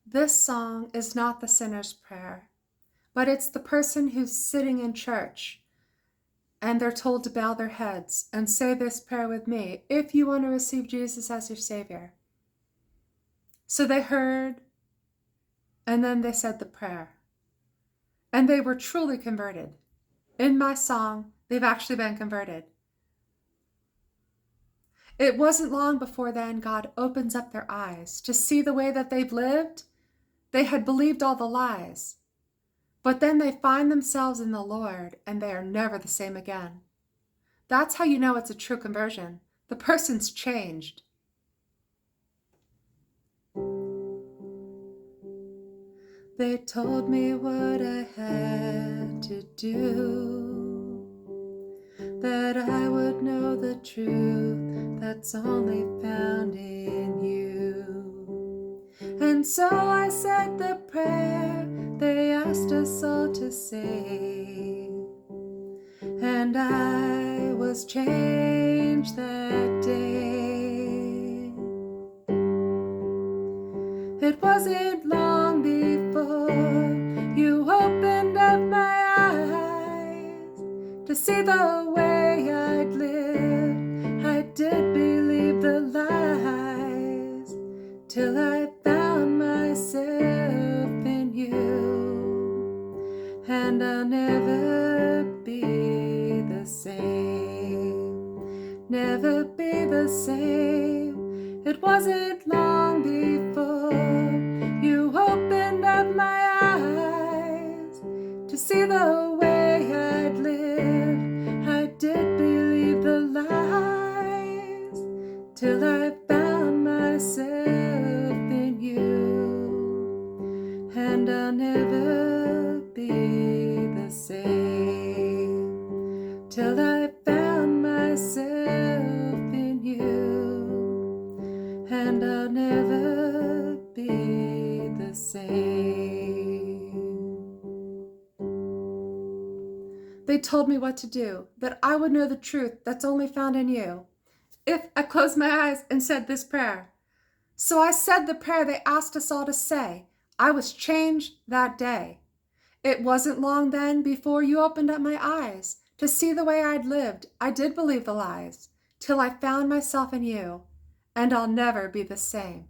This song is not the sinner's prayer, but it's the person who's sitting in church and they're told to bow their heads and say this prayer with me if you want to receive Jesus as your Savior. So they heard, and then they said the prayer. And they were truly converted. In my song, they've actually been converted. It wasn't long before then God opens up their eyes to see the way that they've lived. They had believed all the lies. But then they find themselves in the Lord and they are never the same again. That's how you know it's a true conversion. The person's changed. They told me what I had to do, that I would know the truth that's only found in you. And so I said the prayer they asked us all to say, and I was changed that day. It wasn't long before you opened up my eyes to see the way I'd lived. I did believe the lies till I found myself in you, and I'll never be the same, never be the same. It wasn't long before you opened up my eyes to see the way I'd lived. I did believe the lies till I found myself in you, and I'll never be the same till I found myself in you, and I'll never be the same. They told me what to do, that I would know the truth that's only found in you if I closed my eyes and said this prayer. So I said the prayer they asked us all to say. I was changed that day. It wasn't long then before you opened up my eyes to see the way I'd lived. I did believe the lies till I found myself in you, and I'll never be the same.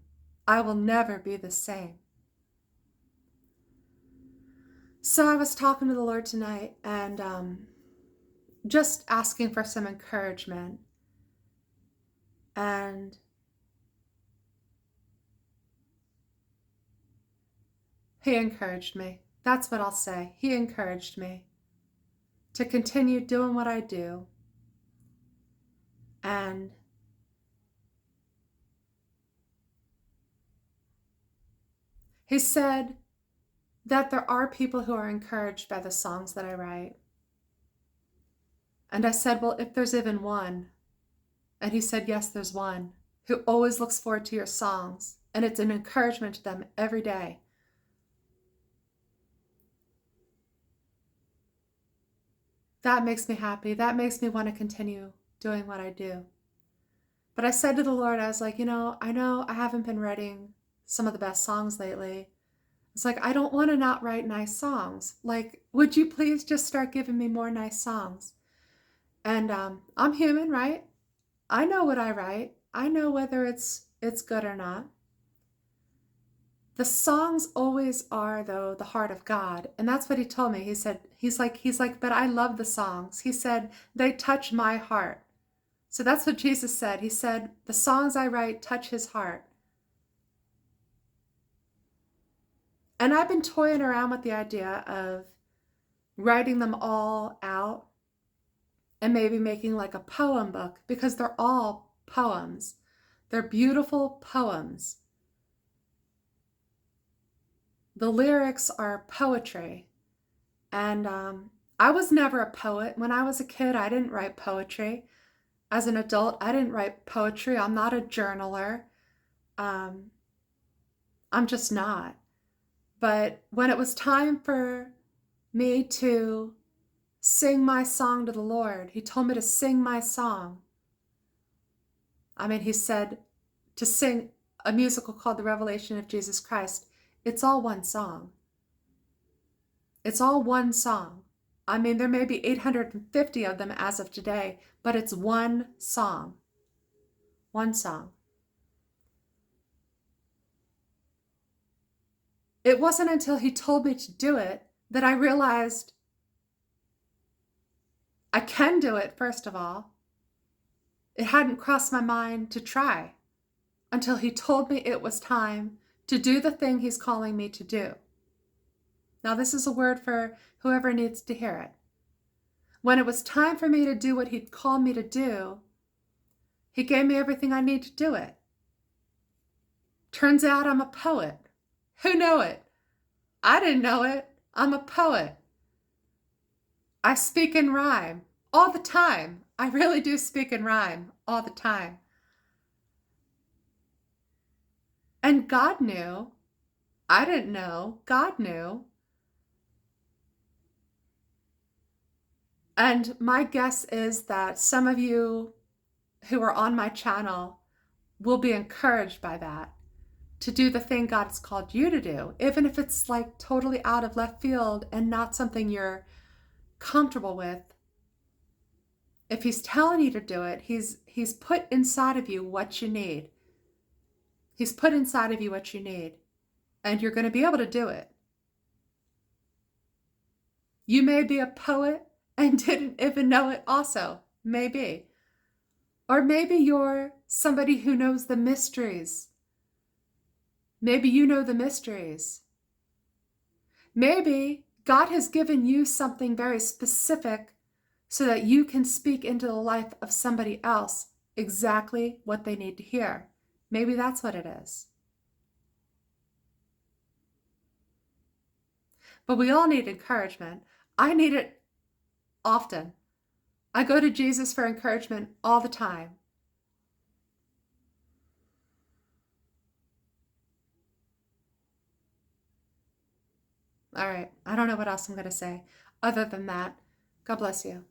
I will never be the same. So I was talking to the Lord tonight and just asking for some encouragement. And He encouraged me. That's what I'll say. He encouraged me to continue doing what I do. And He said that there are people who are encouraged by the songs that I write. And I said, well, if there's even one. And He said, yes, there's one who always looks forward to your songs. And it's an encouragement to them every day. That makes me happy. That makes me want to continue doing what I do. But I said to the Lord, I was like, I know I haven't been writing some of the best songs lately. It's like, I don't want to not write nice songs. Like, would you please just start giving me more nice songs? And I'm human, right? I know what I write. I know whether it's good or not. The songs always are, though, the heart of God. And that's what He told me. He said, he's like, but I love the songs. He said, they touch my heart. So that's what Jesus said. He said, the songs I write touch His heart. And I've been toying around with the idea of writing them all out and maybe making like a poem book, because they're all poems. They're beautiful poems. The lyrics are poetry. And I was never a poet. When I was a kid, I didn't write poetry. As an adult, I didn't write poetry. I'm not a journaler. I'm just not. But when it was time for me to sing my song to the Lord, He told me to sing my song. He said to sing a musical called The Revelation of Jesus Christ. It's all one song. It's all one song. I mean, there may be 850 of them as of today, but it's one song. One song. It wasn't until he told me to do it that I realized I can do it, first of all. It hadn't crossed my mind to try until he told me it was time to do the thing he's calling me to do. Now, this is a word for whoever needs to hear it. When it was time for me to do what he'd called me to do, he gave me everything I need to do it. Turns out I'm a poet. Who knew it? I didn't know it. I'm a poet. I speak in rhyme all the time. I really do speak in rhyme all the time. And God knew. I didn't know. God knew. And my guess is that some of you who are on my channel will be encouraged by that, to do the thing God has called you to do, even if it's like totally out of left field and not something you're comfortable with. If he's telling you to do it, he's put inside of you what you need. He's put inside of you what you need, and you're going to be able to do it. You may be a poet and didn't even know it also, maybe. Or maybe you're somebody who knows the mysteries. Maybe you know the mysteries. Maybe God has given you something very specific so that you can speak into the life of somebody else exactly what they need to hear. Maybe that's what it is. But we all need encouragement. I need it often. I go to Jesus for encouragement all the time. All right, I don't know what else I'm going to say other than that. God bless you.